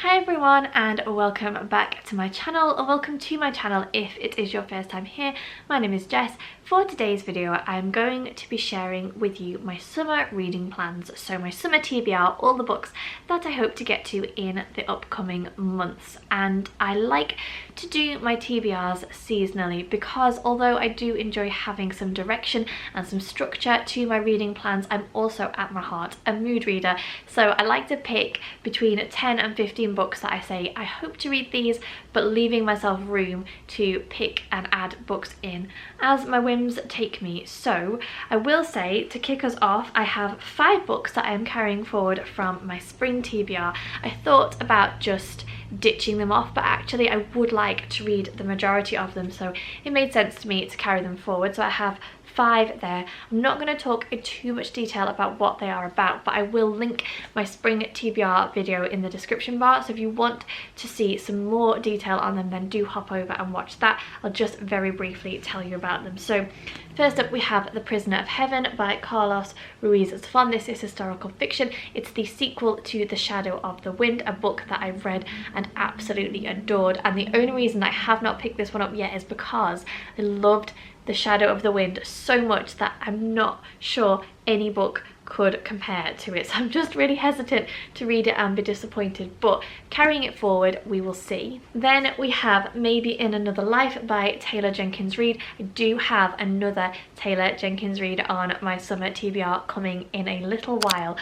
Hi everyone and welcome back to my channel, or welcome to my channel if it is your first time here. My name is Jess. For today's video I'm going to be sharing with you my summer reading plans, so my summer TBR, all the books that I hope to get to in the upcoming months. And I like to do my TBRs seasonally because although I do enjoy having some direction and some structure to my reading plans, I'm also at my heart a mood reader, so I like to pick between 10 and 15 books that I say I hope to read these, but leaving myself room to pick and add books in as my whims take me. So I will say, to kick us off, I have 5 books that I am carrying forward from my spring TBR. I thought about just ditching them off, but actually I would like to read the majority of them, so it made sense to me to carry them forward. So I have 5 there. I'm not going to talk in too much detail about what they are about, but I will link my spring TBR video in the description bar, so if you want to see some more detail on them, then do hop over and watch that. I'll just very briefly tell you about them. So first up we have The Prisoner of Heaven by Carlos Ruiz Zafón. This is historical fiction. It's the sequel to The Shadow of the Wind, a book that I've read and absolutely adored, and the only reason I have not picked this one up yet is because I loved The Shadow of the Wind so much that I'm not sure any book could compare to it, so I'm just really hesitant to read it and be disappointed, but carrying it forward we will see. Then we have Maybe in Another Life by Taylor Jenkins Reid. I do have another Taylor Jenkins Reid on my summer TBR coming in a little while.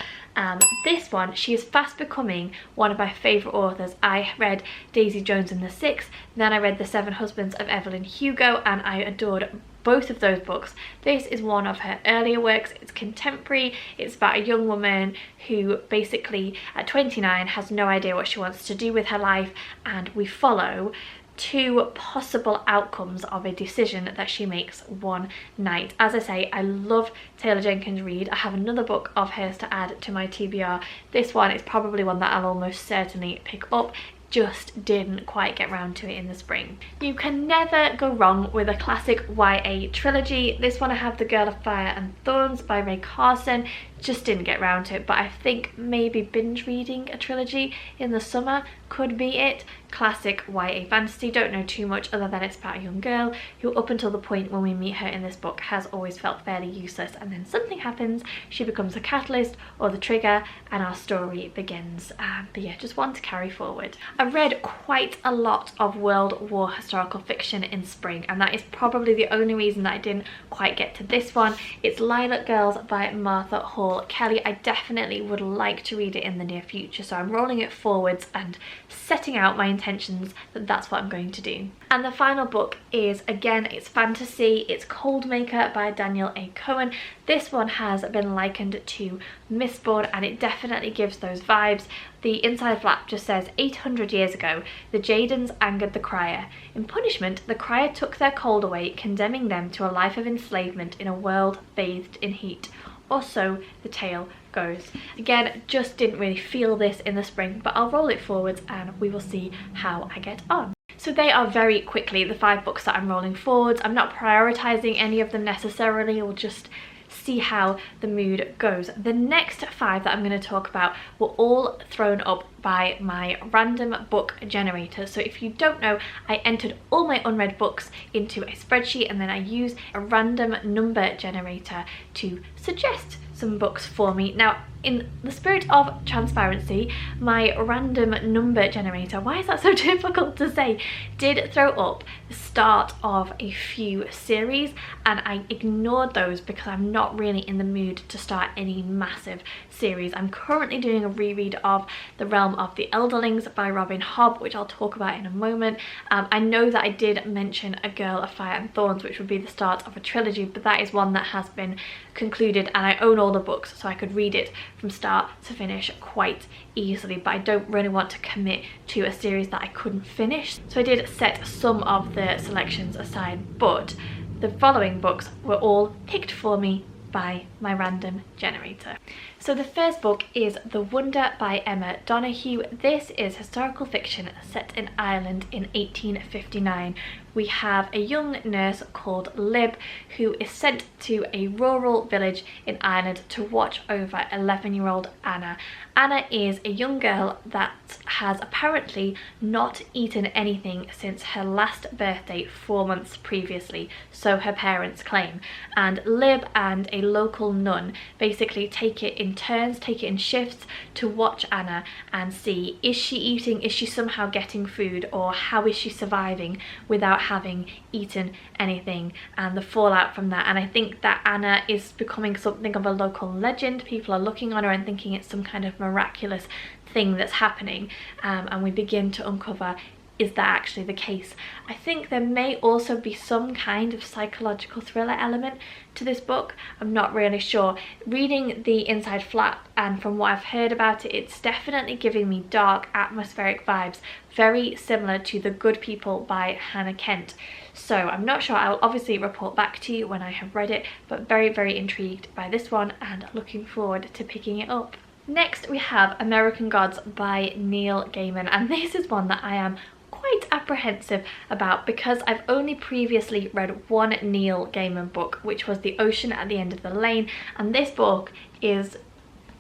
This one, she is fast becoming one of my favourite authors. I read Daisy Jones and the Six, then I read The Seven Husbands of Evelyn Hugo, and I adored both of those books. This is one of her earlier works. It's contemporary. It's about a young woman who basically at 29 has no idea what she wants to do with her life, and we follow 2 possible outcomes of a decision that she makes one night. As I say, I love Taylor Jenkins Reid. I have another book of hers to add to my TBR. This one is probably one that I'll almost certainly pick up. Just didn't quite get round to it in the spring. You can never go wrong with a classic YA trilogy. This one I have The Girl of Fire and Thorns by Ray Carson. Just didn't get round to it, but I think maybe binge reading a trilogy in the summer could be it. Classic YA fantasy. Don't know too much other than it's about a young girl who, up until the point when we meet her in this book, has always felt fairly useless, and then something happens, she becomes the catalyst or the trigger, and our story begins. But yeah, just one to carry forward. I read quite a lot of World War historical fiction in spring, and that is probably the only reason that I didn't quite get to this one. It's Lilac Girls by Martha Hall Kelly. I definitely would like to read it in the near future, so I'm rolling it forwards and setting out my intentions that that's what I'm going to do. And the final book is, again, it's fantasy. It's Cold Maker by Daniel A. Cohen. This one has been likened to Mistborn, and it definitely gives those vibes. The inside flap just says, 800 years ago, the Jadens angered the crier. In punishment, the crier took their cold away, condemning them to a life of enslavement in a world bathed in heat. Or so the tale goes. Again, just didn't really feel this in the spring, but I'll roll it forwards and we will see how I get on. So they are very quickly the 5 books that I'm rolling forwards. I'm not prioritising any of them necessarily, we'll just see how the mood goes. The next 5 that I'm going to talk about were all thrown up by my random book generator. So if you don't know, I entered all my unread books into a spreadsheet, and then I use a random number generator to suggest some books for me. Now, in the spirit of transparency, my random number generator, why is that so difficult to say, did throw up the start of a few series, and I ignored those because I'm not really in the mood to start any massive series. I'm currently doing a reread of The Realm of the Elderlings by Robin Hobb, which I'll talk about in a moment. I know that I did mention A Girl of Fire and Thorns, which would be the start of a trilogy, but that is one that has been concluded and I own all the books, so I could read it from start to finish quite easily, but I don't really want to commit to a series that I couldn't finish. So I did set some of the selections aside, but the following books were all picked for me by my random generator. So the first book is The Wonder by Emma Donoghue. This is historical fiction set in Ireland in 1859. We have a young nurse called Lib who is sent to a rural village in Ireland to watch over 11-year-old Anna. Anna is a young girl that has apparently not eaten anything since her last birthday 4 months previously, so her parents claim. And Lib and a local nun basically take it in turns, take it in shifts to watch Anna and see, is she eating, is she somehow getting food, or how is she surviving without having eaten anything, and the fallout from that. And I think that Anna is becoming something of a local legend. People are looking on her and thinking it's some kind of miraculous thing that's happening, and we begin to uncover, is that actually the case? I think there may also be some kind of psychological thriller element to this book. I'm not really sure. Reading the inside flap and from what I've heard about it, it's definitely giving me dark atmospheric vibes, very similar to The Good People by Hannah Kent. So I'm not sure. I will obviously report back to you when I have read it, but very, very intrigued by this one and looking forward to picking it up. Next we have American Gods by Neil Gaiman, and this is one that I am quite apprehensive about because I've only previously read one Neil Gaiman book, which was The Ocean at the End of the Lane, and this book is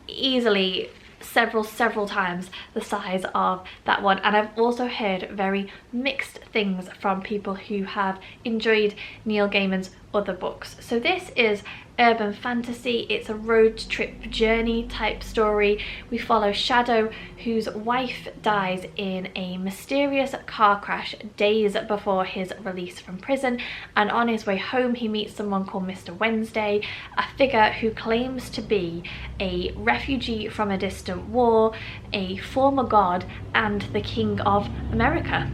easily several times the size of that one. And I've also heard very mixed things from people who have enjoyed Neil Gaiman's other books. So this is urban fantasy. It's a road trip journey type story. We follow Shadow, whose wife dies in a mysterious car crash days before his release from prison, and on his way home he meets someone called Mr. Wednesday, a figure who claims to be a refugee from a distant war, a former god, and the King of America.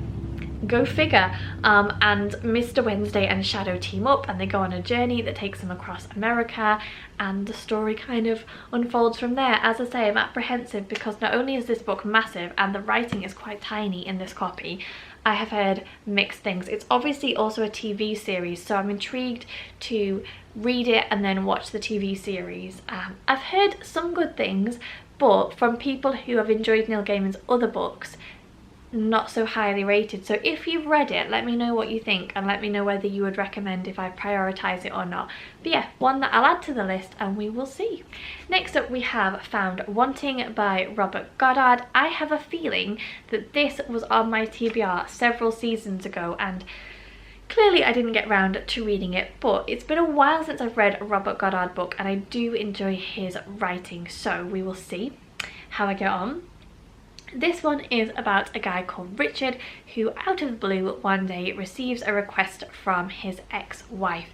Go figure. And Mr. Wednesday and Shadow team up and they go on a journey that takes them across America, and the story kind of unfolds from there. As I say, I'm apprehensive because not only is this book massive and the writing is quite tiny in this copy, I have heard mixed things. It's obviously also a TV series, so I'm intrigued to read it and then watch the TV series. I've heard some good things, but from people who have enjoyed Neil Gaiman's other books, not so highly rated. So if you've read it, let me know what you think and let me know whether you would recommend if I prioritise it or not. But yeah, one that I'll add to the list and we will see. Next up we have Found Wanting by Robert Goddard. I have a feeling that this was on my TBR several seasons ago and clearly I didn't get round to reading it, but it's been a while since I've read a Robert Goddard book and I do enjoy his writing, so we will see how I get on. This one is about a guy called Richard who out of the blue one day receives a request from his ex-wife.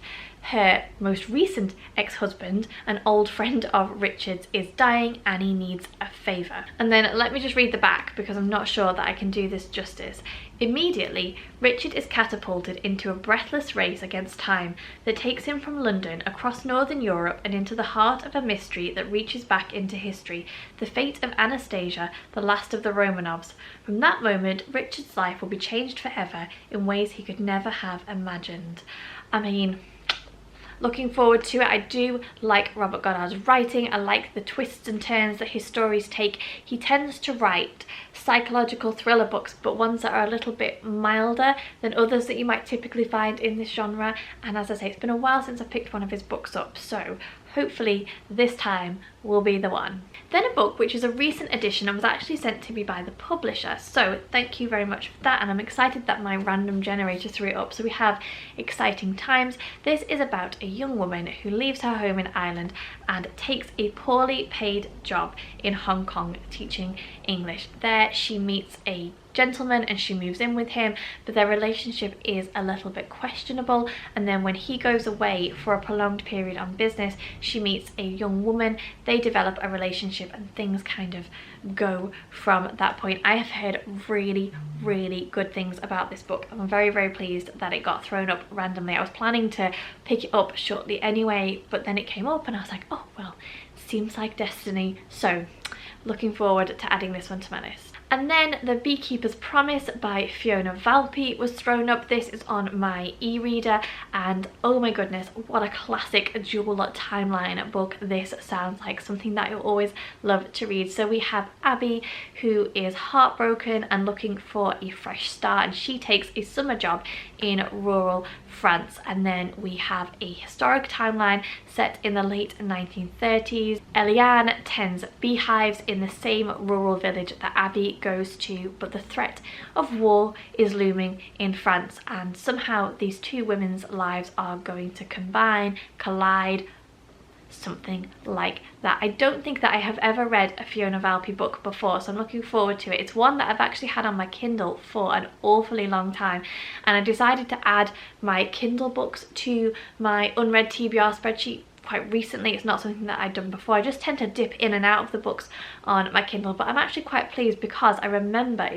Her most recent ex-husband, an old friend of Richard's, is dying and he needs a favour. And then let me just read the back because I'm not sure that I can do this justice. Immediately, Richard is catapulted into a breathless race against time that takes him from London across Northern Europe and into the heart of a mystery that reaches back into history, the fate of Anastasia, the last of the Romanovs. From that moment, Richard's life will be changed forever in ways he could never have imagined. I mean, looking forward to it. I do like Robert Goddard's writing. I like the twists and turns that his stories take. He tends to write psychological thriller books, but ones that are a little bit milder than others that you might typically find in this genre. And as I say, it's been a while since I picked one of his books up, so hopefully this time will be the one. Then a book which is a recent edition and was actually sent to me by the publisher, so thank you very much for that, and I'm excited that my random generator threw it up. So we have Exciting Times. This is about a young woman who leaves her home in Ireland and takes a poorly paid job in Hong Kong teaching English. There she meets a gentleman and she moves in with him, but their relationship is a little bit questionable, and then when he goes away for a prolonged period on business, she meets a young woman, they develop a relationship, and things kind of go from that point. I have heard really good things about this book. I'm very pleased that it got thrown up randomly. I was planning to pick it up shortly anyway, but then it came up and I was like, oh well, seems like destiny. So looking forward to adding this one to my list. And then The Beekeeper's Promise by Fiona Valpy was thrown up. This is on my e-reader, and oh my goodness, what a classic dual timeline book this sounds like, something that you'll always love to read. So we have Abby, who is heartbroken and looking for a fresh start, and she takes a summer job in rural France. And then we have a historic timeline set in the late 1930s. Eliane tends beehives in the same rural village that Abby goes to, but the threat of war is looming in France, and somehow these two women's lives are going to collide, something like that. I don't think that I have ever read a Fiona Valpy book before, so I'm looking forward to it. It's one that I've actually had on my Kindle for an awfully long time, and I decided to add my Kindle books to my unread TBR spreadsheet quite recently. It's not something that I'd done before. I just tend to dip in and out of the books on my Kindle, but I'm actually quite pleased because I remember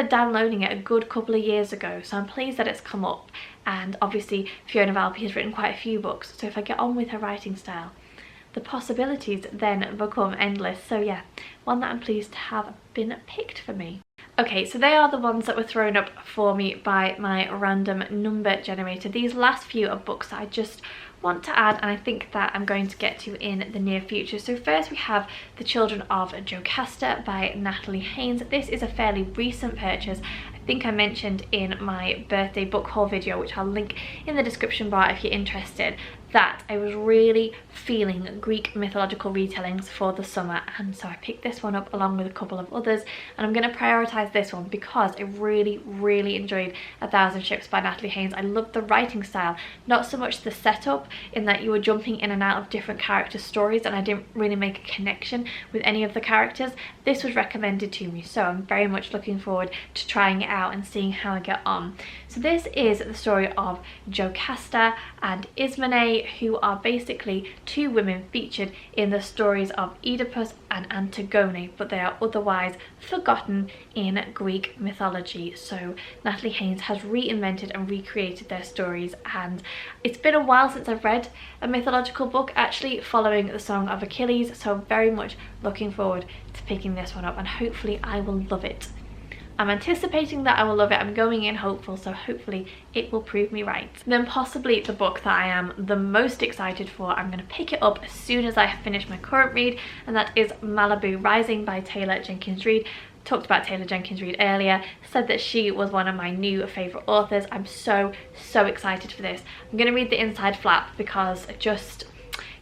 downloading it a good couple of years ago, so I'm pleased that it's come up. And obviously Fiona Valpy has written quite a few books, so if I get on with her writing style, the possibilities then become endless. So yeah, one that I'm pleased to have been picked for me. Okay, so they are the ones that were thrown up for me by my random number generator. These last few are books that I just want to add, and I think that I'm going to get to in the near future. So first we have The Children of Jocasta by Natalie Haynes. This is a fairly recent purchase. I think I mentioned in my birthday book haul video, which I'll link in the description bar if you're interested, that I was really feeling Greek mythological retellings for the summer, and so I picked this one up along with a couple of others, and I'm going to prioritise this one because I really enjoyed A Thousand Ships by Natalie Haynes. I loved the writing style, not so much the setup in that you were jumping in and out of different character stories and I didn't really make a connection with any of the characters. This was recommended to me, so I'm very much looking forward to trying it out and seeing how I get on. So this is the story of Jocasta and Ismene, who are basically two women featured in the stories of Oedipus and Antigone, but they are otherwise forgotten in Greek mythology. So Natalie Haynes has reinvented and recreated their stories, and it's been a while since I've read a mythological book, actually following the Song of Achilles, so I'm very much looking forward to picking this one up, and hopefully I will love it. I'm anticipating that I will love it. I'm going in hopeful, so hopefully it will prove me right. Then possibly the book that I am the most excited for, I'm going to pick it up as soon as I have finished my current read, and that is Malibu Rising by Taylor Jenkins Reid. Talked about Taylor Jenkins Reid earlier, said that she was one of my new favourite authors. I'm so excited for this. I'm going to read the inside flap because I just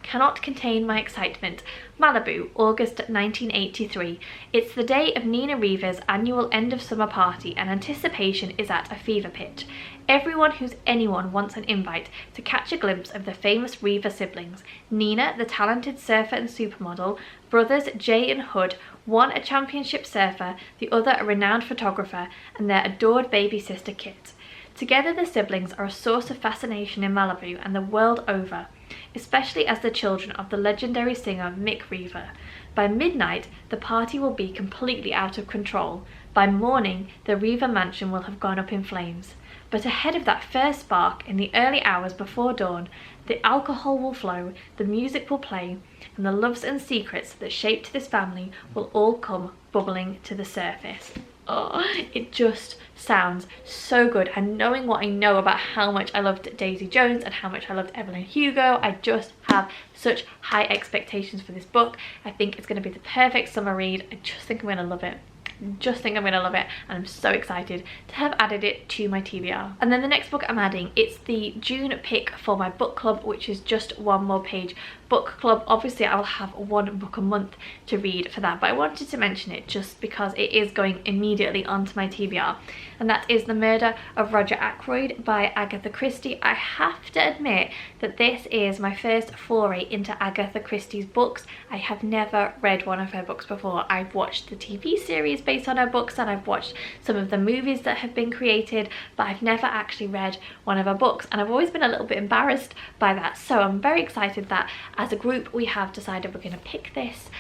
cannot contain my excitement. Malibu, August 1983. It's the day of Nina Reaver's annual end of summer party, and anticipation is at a fever pitch. Everyone who's anyone wants an invite to catch a glimpse of the famous Reaver siblings. Nina, the talented surfer and supermodel, brothers Jay and Hood, one a championship surfer, the other a renowned photographer, and their adored baby sister Kit. Together the siblings are a source of fascination in Malibu and the world over, especially as the children of the legendary singer Mick Reaver. By midnight, the party will be completely out of control. By morning, the Reaver mansion will have gone up in flames. But ahead of that first spark, in the early hours before dawn, the alcohol will flow, the music will play, and the loves and secrets that shaped this family will all come bubbling to the surface. Oh, it just sounds so good, and knowing what I know about how much I loved Daisy Jones and how much I loved Evelyn Hugo, I just have such high expectations for this book. I think it's going to be the perfect summer read. I just think I'm going to love it. And I'm so excited to have added it to my TBR. And then the next book I'm adding, it's the June pick for my book club, which is just one more page book club. Obviously I will have one book a month to read for that, but I wanted to mention it just because it is going immediately onto my TBR, and that is The Murder of Roger Ackroyd by Agatha Christie. I have to admit that this is my first foray into Agatha Christie's books. I have never read one of her books before. I've watched the TV series based on her books, and I've watched some of the movies that have been created, but I've never actually read one of her books, and I've always been a little bit embarrassed by that. So I'm very excited that as a group we have decided we're going to pick this.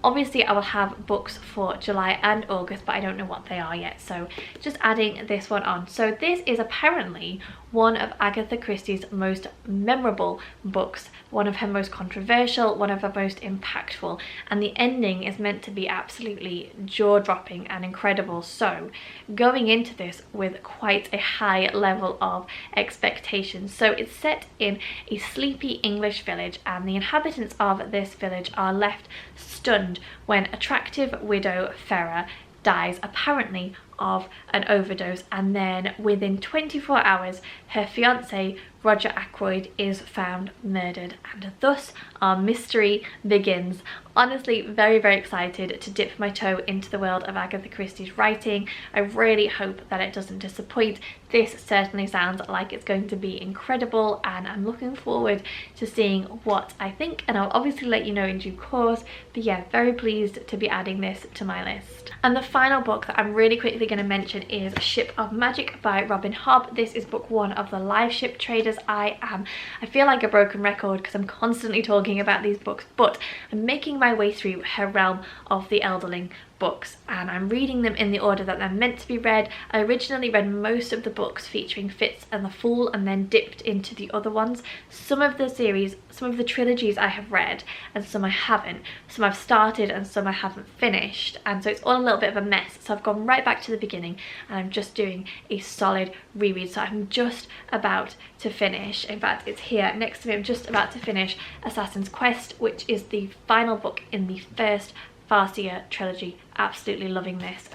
Obviously I will have books for July and August, but I don't know what they are yet, so just adding this one on. So this is apparently one of Agatha Christie's most memorable books, one of her most controversial, one of her most impactful, and the ending is meant to be absolutely jaw-dropping. gripping and incredible. So going into this with quite a high level of expectations. So it's set in a sleepy English village, and the inhabitants of this village are left stunned when attractive widow Farah dies, apparently of an overdose, and then within 24 hours her fiance Roger Ackroyd is found murdered, and thus our mystery begins. Honestly, very, very excited to dip my toe into the world of Agatha Christie's writing. I really hope that it doesn't disappoint. This certainly sounds like it's going to be incredible, and I'm looking forward to seeing what I think, and I'll obviously let you know in due course. But yeah, very pleased to be adding this to my list. And the final book that I'm really quickly going to mention is Ship of Magic by Robin Hobb. This is book 1 of the Live Ship Traders. I feel like a broken record because I'm constantly talking about these books, but I'm making my way through Her Realm of the Elderling books, and I'm reading them in the order that they're meant to be read. I originally read most of the books featuring Fitz and the Fool and then dipped into the other ones. Some of the series, some of the trilogies I have read and some I haven't. Some I've started and some I haven't finished, and so it's all a little bit of a mess. So I've gone right back to the beginning and I'm just doing a solid reread. So I'm just about to finish, in fact it's here next to me, I'm just about to finish Assassin's Quest, which is the final book in the first Farseer trilogy. Absolutely loving this.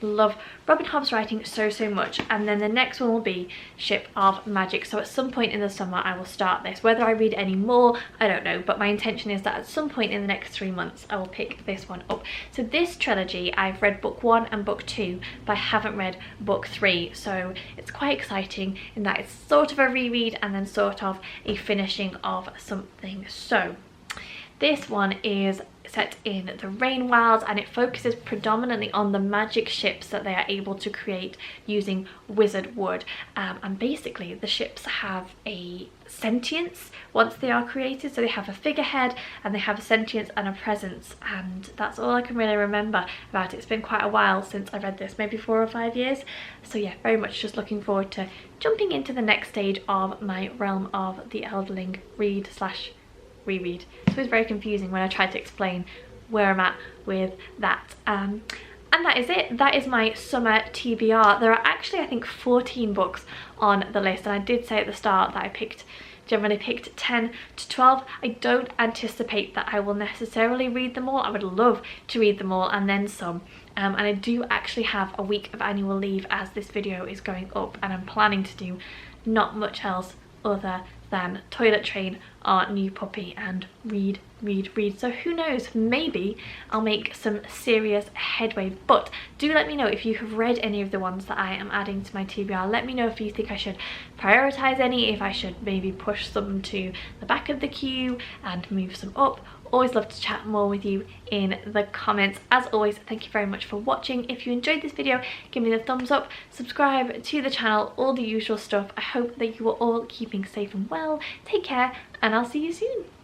Love Robin Hobb's writing so much. And then the next one will be Ship of Magic. So at some point in the summer I will start this. Whether I read any more, I don't know, but my intention is that at some point in the next 3 months I will pick this one up. So this trilogy, I've read book 1 and book 2, but I haven't read book 3, so it's quite exciting in that it's sort of a reread and then sort of a finishing of something. So this one is set in the Rain Wilds, and it focuses predominantly on the magic ships that they are able to create using wizard wood, and basically the ships have a sentience once they are created. So they have a figurehead and they have a sentience and a presence, and that's all I can really remember about it. It's been quite a while since I read this, maybe 4 or 5 years. So yeah, very much just looking forward to jumping into the next stage of my Realm of the Elderling read slash reread. So it's very confusing when I try to explain where I'm at with that. And that is it. That is my summer TBR. There are actually, I think, 14 books on the list, and I did say at the start that I generally picked 10 to 12. I don't anticipate that I will necessarily read them all. I would love to read them all and then some. And I do actually have a week of annual leave as this video is going up, and I'm planning to do not much else other than toilet train our new puppy and read. So who knows, maybe I'll make some serious headway. But do let me know if you have read any of the ones that I am adding to my TBR. Let me know if you think I should prioritize any, if I should maybe push some to the back of the queue and move some up. Always love to chat more with you in the comments. As always, thank you very much for watching. If you enjoyed this video, give me the thumbs up, subscribe to the channel, all the usual stuff. I hope that you are all keeping safe and well. Take care, and I'll see you soon.